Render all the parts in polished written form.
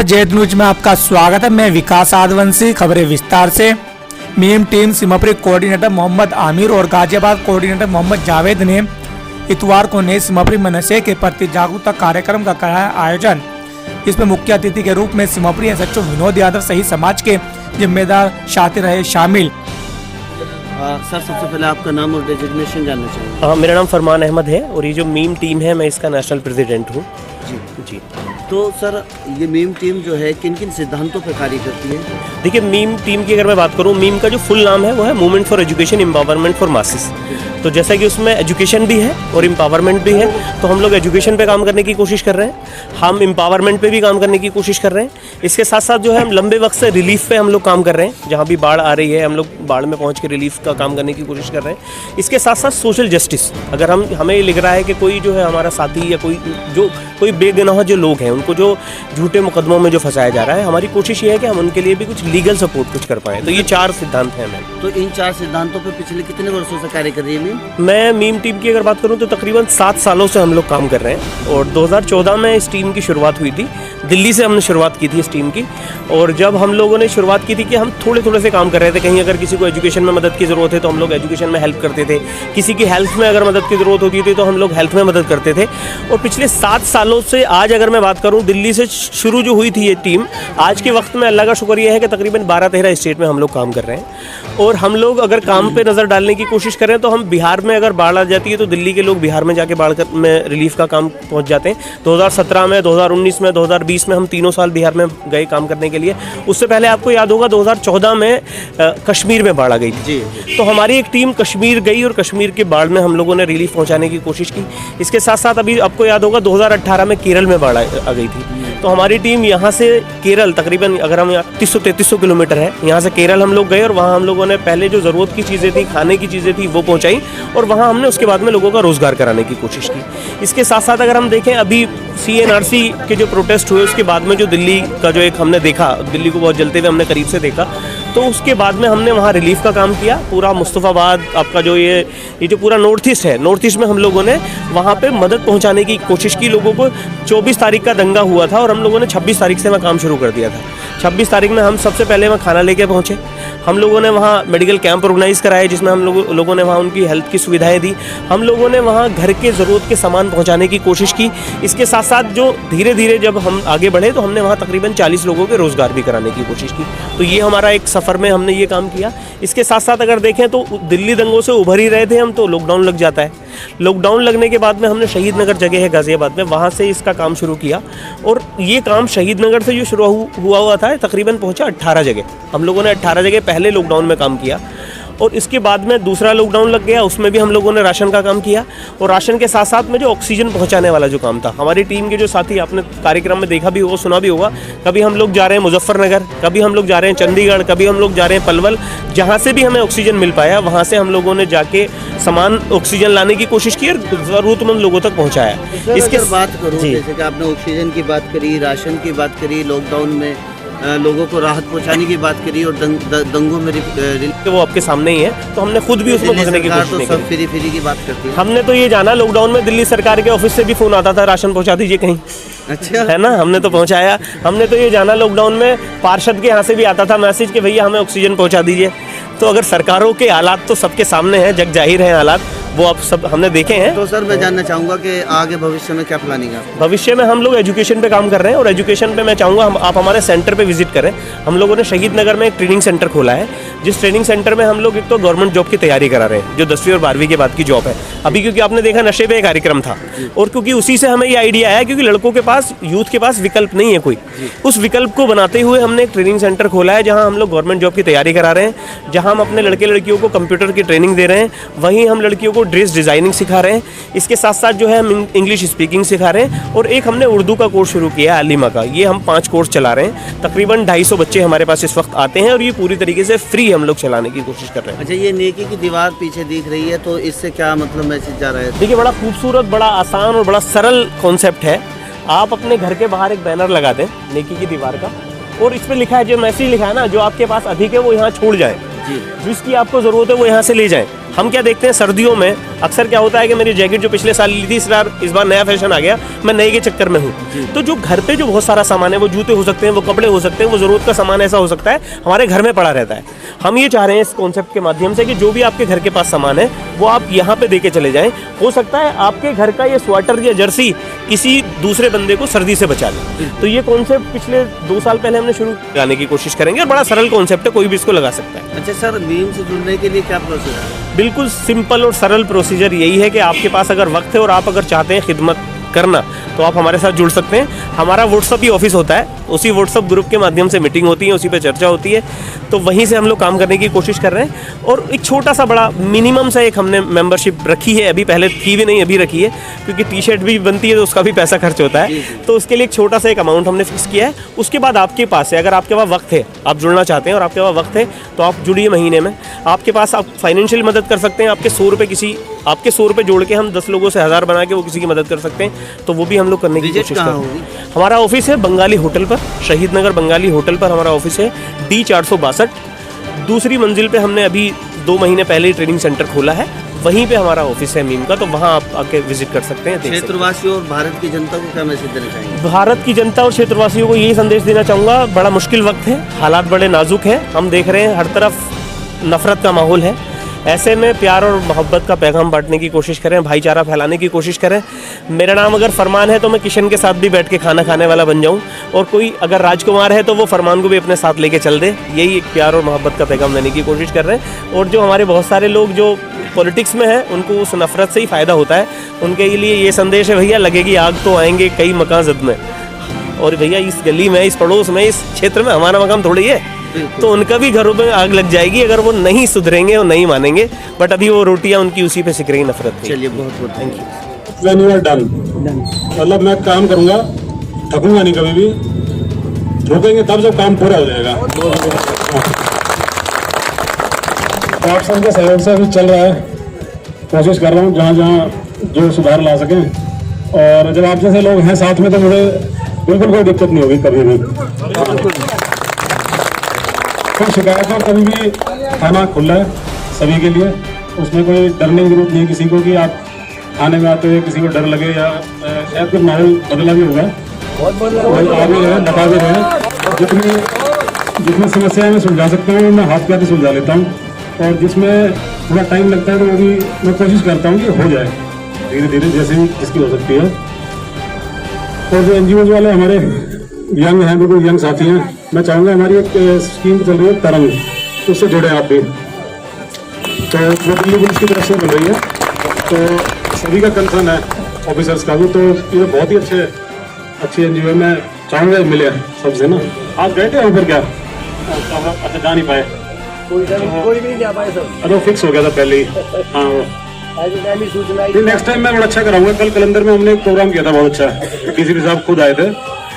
Z news में आपका स्वागत है। मैं विकास आदिवासी। खबरें विस्तार से। मीम टीम सीमापुरी कोऑर्डिनेटर मोहम्मद आमिर और गाजियाबाद कोऑर्डिनेटर मोहम्मद जावेद ने इतवार को नए सीमापुरी में नशे के प्रति जागरूकता कार्यक्रम का कराया आयोजन। इसमें मुख्य अतिथि के रूप में सीमापुरी एसएचओ विनोद यादव सहित समाज के जिम्मेदार साथी रहे शामिल। सर, सबसे पहले आपका नाम और डेजिग्नेशन जानना चाहिए। हाँ, मेरा नाम फरमान अहमद है और ये जो मीम टीम है मैं इसका नेशनल प्रेसिडेंट हूँ। जी। तो सर, ये मीम टीम जो है किन किन सिद्धांतों पर कार्य करती है? देखिए, मीम टीम की अगर मैं बात करूँ, मीम का जो फुल नाम है वो है movement for education empowerment for masses. तो जैसा कि उसमें एजुकेशन भी है और एम्पावरमेंट भी है, तो हम लोग एजुकेशन पे काम करने की कोशिश कर रहे हैं, हम एम्पावरमेंट पे भी काम करने की कोशिश कर रहे हैं। इसके साथ साथ जो है हम लंबे वक्त से रिलीफ पे हम लोग काम कर रहे हैं। जहाँ भी बाढ़ आ रही है हम लोग बाढ़ में पहुँच के रिलीफ का काम करने की कोशिश कर रहे हैं। इसके साथ साथ सोशल जस्टिस, अगर हमें लिख रहा है कि कोई जो है हमारा साथी या कोई बेगुनाह जो लोग हैं उनको जो झूठे मुकदमों में जो फंसाया जा रहा है, हमारी कोशिश ये है कि हम उनके लिए भी कुछ लीगल सपोर्ट कुछ कर पाएँ। तो ये 4 सिद्धांत हैं मैम। तो इन 4 सिद्धांतों पर पिछले कितने वर्षों से कार्य कर रही है मीम? मैं मीम टीम की अगर बात करूं तो तकरीबन 7 सालों से हम लोग काम कर रहे हैं और 2014 में इस टीम की शुरुआत हुई थी। दिल्ली से हमने शुरुआत की थी इस टीम की। और जब हम लोगों ने शुरुआत की थी कि हम थोड़े से काम कर रहे थे, कहीं अगर किसी को एजुकेशन में मदद की ज़रूरत है तो हम लोग एजुकेशन में हेल्प करते थे, किसी की हेल्थ में अगर मदद की ज़रूरत होती थी तो हम लोग हेल्थ में मदद करते थे। और पिछले 7 सालों से आज अगर मैं बात करूँ, दिल्ली से शुरू जो हुई थी ये टीम, आज के वक्त में अल्लाह का शुक्र ये है कि तकरीबन 12-13 स्टेट में हम लोग काम कर रहे हैं। और हम लोग अगर काम पे नज़र डालने की कोशिश करें तो हम बिहार में अगर बाढ़ आ जाती है तो दिल्ली के लोग बिहार में जाके बाढ़ में रिलीफ का काम पहुंच जाते हैं। 2017 में, 2019 में, 2020 में हम तीनों साल बिहार में गए काम करने के लिए। उससे पहले आपको याद होगा 2014 में कश्मीर में बाढ़ आ गई थी। तो हमारी एक टीम कश्मीर गई और कश्मीर के बाढ़ में हम लोगों ने रिलीफ पहुंचाने की कोशिश की। इसके साथ साथ अभी आपको याद होगा 2018 में केरल में बाढ़ आ गई थी। तो हमारी टीम यहाँ से केरल तकरीबन अगर हम 3300 किलोमीटर है यहाँ से केरल हम लोग गए और वहाँ हम लोगों ने पहले जो ज़रूरत की चीज़ें थी, खाने की चीज़ें थी, वो पहुँचाई और वहाँ हमने उसके बाद में लोगों का रोज़गार कराने की कोशिश की। इसके साथ साथ अगर हम देखें, अभी CNRC के जो प्रोटेस्ट हुए उसके बाद में जो दिल्ली का जो एक हमने देखा, दिल्ली को बहुत जलते हुए हमने करीब से देखा, तो उसके बाद में हमने वहाँ रिलीफ का काम किया। पूरा मुस्तफ़ाबाद आपका जो ये जो पूरा नॉर्थ ईस्ट है, नॉर्थ ईस्ट में हम लोगों ने वहाँ पे मदद पहुँचाने की कोशिश की। लोगों को 24 तारीख का दंगा हुआ था और हम लोगों ने 26 तारीख से वहाँ काम शुरू कर दिया था। 26 तारीख में हम सबसे पहले वहाँ खाना लेके पहुँचे। हम लोगों ने वहाँ मेडिकल कैंप ऑर्गेनाइज़ कराए जिसमें हम लोगों ने वहाँ उनकी हेल्थ की सुविधाएं दी। हम लोगों ने वहाँ घर के ज़रूरत के सामान पहुँचाने की कोशिश की। इसके साथ साथ जो धीरे धीरे जब हम आगे बढ़े तो हमने वहाँ तकरीबन 40 लोगों के रोज़गार भी कराने की कोशिश की। तो ये हमारा एक सफ़र में हमने ये काम किया। इसके साथ साथ अगर देखें तो दिल्ली दंगों से उभर ही रहे थे हम, तो लॉकडाउन लग जाता है। लॉकडाउन लगने के बाद में हमने शहीद नगर जगह है गाज़ियाबाद में, वहाँ से इसका काम शुरू किया। और ये काम शहीद नगर से जो शुरू हुआ था तकरीबन पहुँचा 18 जगह। हम लोगों ने 18 जगह पहले लॉकडाउन में काम किया और इसके बाद में दूसरा लॉकडाउन लग गया, उसमें भी हम लोगों ने राशन का काम किया। और राशन के साथ साथ में जो ऑक्सीजन पहुंचाने वाला जो काम था, हमारी टीम के जो साथी आपने कार्यक्रम में देखा भी होगा, सुना भी होगा, कभी हम लोग जा रहे हैं मुजफ्फरनगर, कभी हम लोग जा रहे हैं चंडीगढ़, कभी हम लोग जा रहे हैं पलवल। जहाँ से भी हमें ऑक्सीजन मिल पाया वहाँ से हम लोगों ने जाके सामान ऑक्सीजन लाने की कोशिश की और ज़रूरतमंद लोगों तक पहुँचाया। इसके बात करूँ, जैसे कि आपने ऑक्सीजन की बात करी, राशन की बात करी, लॉकडाउन में लोगों को राहत पहुंचाने की बात करी और दंगों में वो आपके सामने ही है, तो हमने खुद भी उसमें घुसने की कोशिश नहीं की। फ्री की बात करती है। हमने तो ये जाना, लॉकडाउन में दिल्ली सरकार के ऑफिस से भी फ़ोन आता था, राशन पहुंचा दीजिए कहीं। अच्छा, है ना, हमने तो पहुंचाया। हमने तो ये जाना, लॉकडाउन में पार्षद के यहाँ से भी आता था मैसेज कि भैया हमें ऑक्सीजन पहुँचा दीजिए। तो अगर सरकारों के हालात तो सबके सामने हैं, जग जाहिर हैं हालात, वो आप सब हमने देखे हैं। तो सर, मैं जानना चाहूँगा कि आगे भविष्य में क्या प्लानिंग है? भविष्य में हम लोग एजुकेशन पे काम कर रहे हैं और एजुकेशन पे मैं चाहूँगा आप हमारे सेंटर पे विजिट करें। हम लोगों ने शहीद नगर में एक ट्रेनिंग सेंटर खोला है, जिस ट्रेनिंग सेंटर में हम लोग एक तो गवर्नमेंट जॉब की तैयारी करा रहे हैं, जो 10वीं और 12वीं के बाद की जॉब है अभी, क्योंकि आपने देखा नशे पे कार्यक्रम था और क्योंकि उसी से हमें ये आइडिया आया, क्योंकि लड़कों के पास, यूथ के पास विकल्प नहीं है कोई। उस विकल्प को बनाते हुए हमने एक ट्रेनिंग सेंटर खोला है जहाँ हम लोग गवर्नमेंट जॉब की तैयारी करा रहे हैं, जहाँ हम अपने लड़के लड़कियों को कंप्यूटर की ट्रेनिंग दे रहे हैं, वहीं हम लड़कियों को ड्रेस डिज़ाइनिंग सिखा रहे हैं। इसके साथ साथ जो है हम इंग्लिश स्पीकिंग सिखा रहे हैं और एक हमने उर्दू का कोर्स शुरू किया है आलिमा का। ये हम 5 कोर्स चला रहे हैं। तकरीबन 250 बच्चे हमारे पास इस वक्त आते हैं और ये पूरी तरीके से फ्री हम लोग चलाने की कोशिश कर रहे हैं। अच्छा, ये नेकी की दीवार पीछे दिख रही है, तो इससे क्या मतलब मैसेज जा रहा है? देखिए, बड़ा खूबसूरत, बड़ा आसान और बड़ा सरल कॉन्सेप्ट है। आप अपने घर के बाहर एक बैनर लगा दें नेकी की दीवार का, और इस पर लिखा है, जो मैसेज लिखा है ना, जो आपके पास अधिक है वो यहाँ छोड़ जाए, जिसकी आपको ज़रूरत है वो यहाँ से ले जाएं। हम क्या देखते हैं सर्दियों में अक्सर क्या होता है कि मेरी जैकेट जो पिछले साल ली थी इस बार नया फैशन आ गया, मैं नए के चक्कर में हूँ। तो जो घर पे जो बहुत सारा सामान है, वो जूते हो सकते हैं, वो कपड़े हो सकते हैं, वो ज़रूरत का सामान ऐसा हो सकता है हमारे घर में पड़ा रहता है। हम ये चाह रहे हैं इस कॉन्सेप्ट के माध्यम से कि जो भी आपके घर के पास सामान है वो आप यहाँ पे देके चले जाएं। हो सकता है आपके घर का ये स्वेटर या जर्सी किसी दूसरे बंदे को सर्दी से बचा ले। तो ये कॉन्सेप्ट पिछले 2 साल पहले हमने शुरू करने की कोशिश करेंगे और बड़ा सरल कॉन्सेप्ट है, कोई भी इसको लगा सकता है। अच्छा सर, मीम से जुड़ने के लिए क्या प्रोसेस है? बिल्कुल सिंपल और सरल प्रोसीजर यही है कि आपके पास अगर वक्त है और आप अगर चाहते हैं खिदमत करना तो आप हमारे साथ जुड़ सकते हैं। हमारा व्हाट्सअप ही ऑफिस होता है, उसी व्हाट्सअप ग्रुप के माध्यम से मीटिंग होती है, उसी पे चर्चा होती है, तो वहीं से हम लोग काम करने की कोशिश कर रहे हैं। और एक छोटा सा बड़ा मिनिमम सा एक हमने मेंबरशिप रखी है, अभी पहले थी भी नहीं, अभी रखी है, क्योंकि टी शर्ट भी बनती है तो उसका भी पैसा खर्च होता है, तो उसके लिए एक छोटा सा एक अमाउंट हमने फिक्स किया है। उसके बाद आपके पास है, अगर आपके पास वक्त है, आप जुड़ना चाहते हैं और आपके पास वक्त है तो आप जुड़िए महीने में। आपके पास आप फाइनेंशियल मदद कर सकते हैं, आपके 100 रुपये जोड़ के हम 10 लोगों से 1000 बना के वो किसी की मदद कर सकते हैं, तो वो भी हम लोग करने की कोशिश कर रहे हैं। हमारा ऑफिस है बंगाली होटल पर, शहीद नगर बंगाली होटल पर हमारा ऑफिस है, D462। दूसरी मंजिल पे हमने अभी 2 महीने पहले ही ट्रेनिंग सेंटर खोला है, वहीं पे हमारा ऑफिस है मीम का, तो वहाँ आप आके विजिट कर सकते हैं। क्षेत्रवासियों और भारत की जनता को क्या मैसेज देना चाहेंगे? भारत की जनता और क्षेत्रवासियों को यही संदेश देना चाहूँगा, बड़ा मुश्किल वक्त है, हालात बड़े नाजुक हैं, हम देख रहे हैं हर तरफ नफरत का माहौल है। ऐसे में प्यार और मोहब्बत का पैगाम बांटने की कोशिश करें, भाईचारा फैलाने की कोशिश करें। मेरा नाम अगर फरमान है तो मैं किशन के साथ भी बैठ के खाना खाने वाला बन जाऊं, और कोई अगर राजकुमार है तो वो फरमान को भी अपने साथ लेके चल दे। यही एक प्यार और मोहब्बत का पैगाम देने की कोशिश कर रहे हैं। और जो हमारे बहुत सारे लोग जो पॉलिटिक्स में हैं, उनको उस नफरत से ही फ़ायदा होता है। उनके लिए ये संदेश है, भैया लगेगी आग तो आएंगे कई मकान जद में, और भैया इस गली में, इस पड़ोस में, इस क्षेत्र में हमारा मकान थोड़ी है, तो उनका भी घरों में आग लग जाएगी अगर वो नहीं सुधरेंगे और नहीं मानेंगे। बट अभी वो रोटियां उनकी उसी पे सिक रही नफरत पे। चलिए, बहुत बहुत thank you. When you are done, मतलब मैं काम करूंगा, थकूंगा नहीं कभी भी, रुकेंगे तब जब काम पूरा हो जाएगा। तो आप सबके सहयोग से अभी चल रहा है, कोशिश कर रहा हूँ जहाँ जहाँ जो सुधार ला सकें। और जब आप जैसे लोग हैं साथ में तो मुझे बिल्कुल कोई दिक्कत नहीं होगी कभी भी। कोई शिकायत हो कभी भी, खाना खुला है सभी के लिए, उसमें कोई डरने की जरूरत नहीं है किसी को कि आप खाने में आते हुए किसी को डर लगे, या शायद कुछ माहौल बदला भी होगा, आ भी रहे, बता भी रहे। जितनी समस्याएं मैं सुलझा सकता हूँ मैं हाथ पैर सुलझा लेता हूँ, और जिसमें थोड़ा टाइम लगता है तो वो भी मैं कोशिश करता हूँ कि हो जाए धीरे धीरे, जैसे भी जिसकी हो सकती है। और जो NGOs वाले हमारे यंग हैं, बिल्कुल यंग साथी हैं, मैं चाहूँगा हमारी एक स्कीम चल रही है तरंग, उससे जुड़े आप भी, तो वो दिल्ली पुलिस की तरफ से बन रही है, तो सभी का कंसर्न है ऑफिसर्स का भी, तो ये बहुत ही अच्छी NGO है। मैं चाहूँगा मिले सबसे ना। आप गए थे वहाँ पर क्या? अच्छा, जा नहीं पाए, कोई भी नहीं जा पाए सर। अरे फिक्स हो गया था पहले ही। हाँ, नेक्स्ट टाइम मैं बड़ा अच्छा कराऊंगा। कल कलंदर में हमने एक प्रोग्राम किया था बहुत अच्छा, डीसीपी साहब खुद आए थे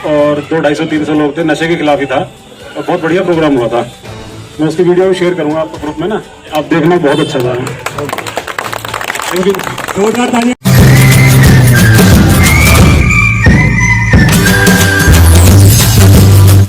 और 200-250-300 लोग थे, नशे के खिलाफ ही था, और बहुत बढ़िया प्रोग्राम हुआ था। मैं उसकी वीडियो शेयर करूंगा आपको ग्रुप में ना, आप देखना, बहुत अच्छा था। Thank you.